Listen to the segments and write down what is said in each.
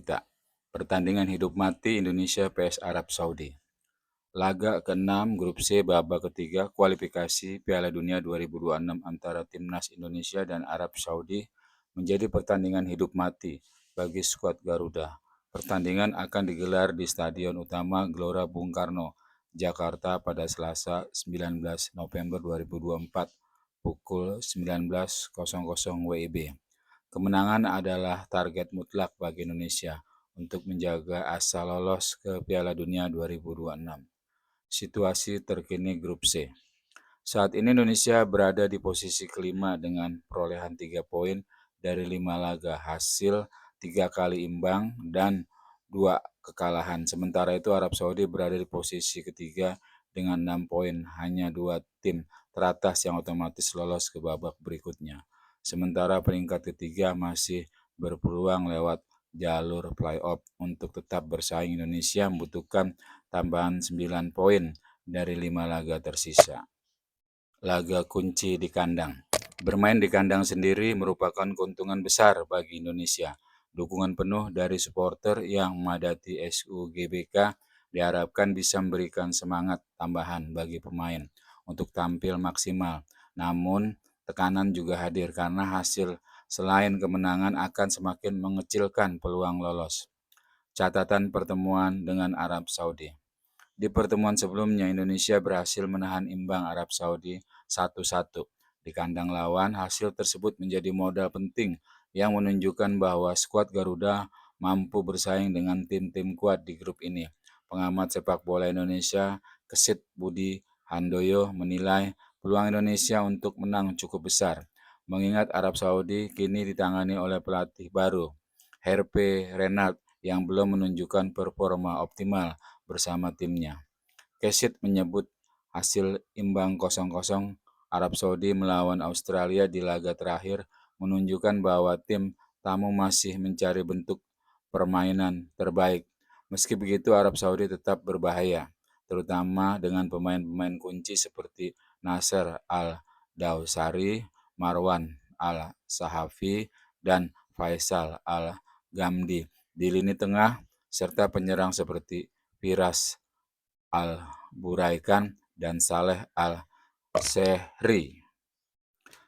berita. Pertandingan hidup mati Indonesia vs Arab Saudi. Laga ke-6 Grup C babak ketiga kualifikasi Piala Dunia 2026 antara Timnas Indonesia dan Arab Saudi menjadi pertandingan hidup mati bagi skuad Garuda. Pertandingan akan digelar di Stadion Utama Gelora Bung Karno, Jakarta pada Selasa 19 November 2024 pukul 19.00 WIB. Kemenangan adalah target mutlak bagi Indonesia untuk menjaga asa lolos ke Piala Dunia 2026. Situasi terkini Grup C. Saat ini Indonesia berada di posisi kelima dengan perolehan 3 poin dari 5 laga, hasil 3 kali imbang dan 2 kekalahan. Sementara itu Arab Saudi berada di posisi ketiga dengan 6 poin, hanya 2 tim teratas yang otomatis lolos ke babak berikutnya. Sementara peringkat ketiga masih berpeluang lewat jalur playoff. Untuk tetap bersaing, Indonesia membutuhkan tambahan 9 poin dari 5 laga tersisa. Laga kunci di kandang. Bermain di kandang sendiri merupakan keuntungan besar bagi Indonesia. Dukungan penuh dari supporter yang memadati SUGBK diharapkan bisa memberikan semangat tambahan bagi pemain untuk tampil maksimal. Namun, tekanan juga hadir karena hasil selain kemenangan akan semakin mengecilkan peluang lolos. Catatan pertemuan dengan Arab Saudi. Di pertemuan sebelumnya, Indonesia berhasil menahan imbang Arab Saudi 1-1 di kandang lawan. Hasil tersebut menjadi modal penting yang menunjukkan bahwa skuad Garuda mampu bersaing dengan tim-tim kuat di grup ini. Pengamat sepak bola Indonesia, Kesit Budi Handoyo, menilai peluang Indonesia untuk menang cukup besar, mengingat Arab Saudi kini ditangani oleh pelatih baru, Herve Renard, yang belum menunjukkan performa optimal bersama timnya. Kesit menyebut hasil imbang 0-0 Arab Saudi melawan Australia di laga terakhir menunjukkan bahwa tim tamu masih mencari bentuk permainan terbaik. Meski begitu, Arab Saudi tetap berbahaya, terutama dengan pemain-pemain kunci seperti Nasser Al-Dawsari, Marwan Al-Sahafi, dan Faisal Al-Ghamdi di lini tengah, serta penyerang seperti Firas Al-Buraikan dan Saleh Al-Sehri.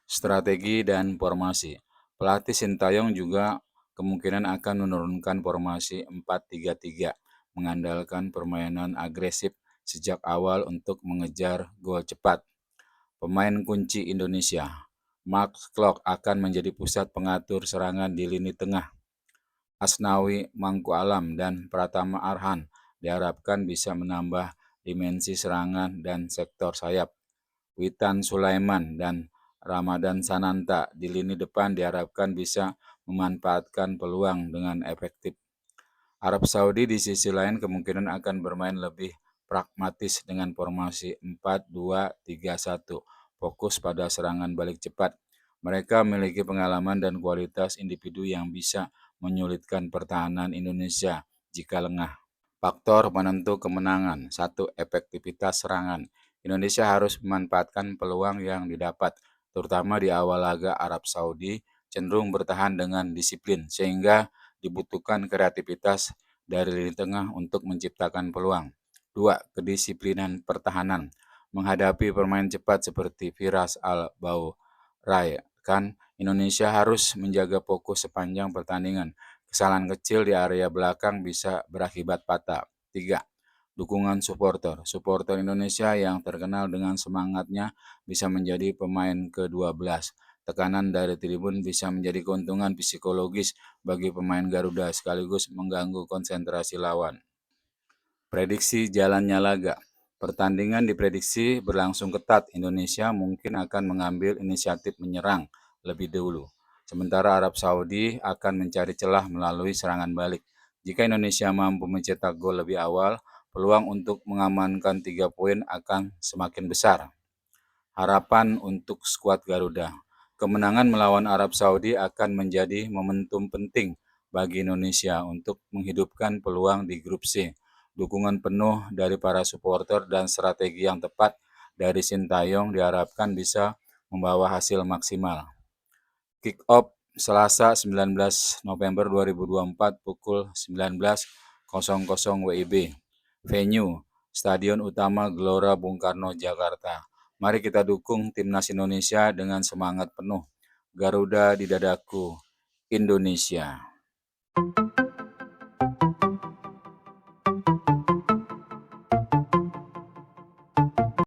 Strategi dan formasi. Pelatih Sintayong juga kemungkinan akan menurunkan formasi 4-3-3, mengandalkan permainan agresif sejak awal untuk mengejar gol cepat. Pemain kunci Indonesia. Mark Klok akan menjadi pusat pengatur serangan di lini tengah. Asnawi Mangkualam dan Pratama Arhan diharapkan bisa menambah dimensi serangan dan sektor sayap. Witan Sulaiman dan Ramadan Sananta di lini depan diharapkan bisa memanfaatkan peluang dengan efektif. Arab Saudi di sisi lain kemungkinan akan bermain lebih pragmatis dengan formasi 4-2-3-1, fokus pada serangan balik cepat. Mereka memiliki pengalaman dan kualitas individu yang bisa menyulitkan pertahanan Indonesia jika lengah. Faktor penentu kemenangan. 1. Efektivitas serangan. Indonesia harus memanfaatkan peluang yang didapat, terutama di awal laga. Arab Saudi cenderung bertahan dengan disiplin, sehingga dibutuhkan kreativitas dari lini tengah untuk menciptakan peluang. 2. Kedisiplinan pertahanan. Menghadapi pemain cepat seperti Firas Al-Buraikan, Indonesia harus menjaga fokus sepanjang pertandingan. Kesalahan kecil di area belakang bisa berakibat fatal. 3. Dukungan supporter. Supporter Indonesia yang terkenal dengan semangatnya bisa menjadi pemain ke-12. Tekanan dari tribun bisa menjadi keuntungan psikologis bagi pemain Garuda sekaligus mengganggu konsentrasi lawan. Prediksi jalannya laga. Pertandingan diprediksi berlangsung ketat. Indonesia mungkin akan mengambil inisiatif menyerang lebih dulu, sementara Arab Saudi akan mencari celah melalui serangan balik. Jika Indonesia mampu mencetak gol lebih awal, peluang untuk mengamankan 3 poin akan semakin besar. Harapan untuk skuad Garuda. Kemenangan melawan Arab Saudi akan menjadi momentum penting bagi Indonesia untuk menghidupkan peluang di grup C. Dukungan penuh dari para supporter dan strategi yang tepat dari Sintayong diharapkan bisa membawa hasil maksimal. Kick off Selasa 19 November 2024 pukul 19.00 WIB. Venue, Stadion Utama Gelora Bung Karno, Jakarta. Mari kita dukung Timnas Indonesia dengan semangat penuh. Garuda di dadaku, Indonesia.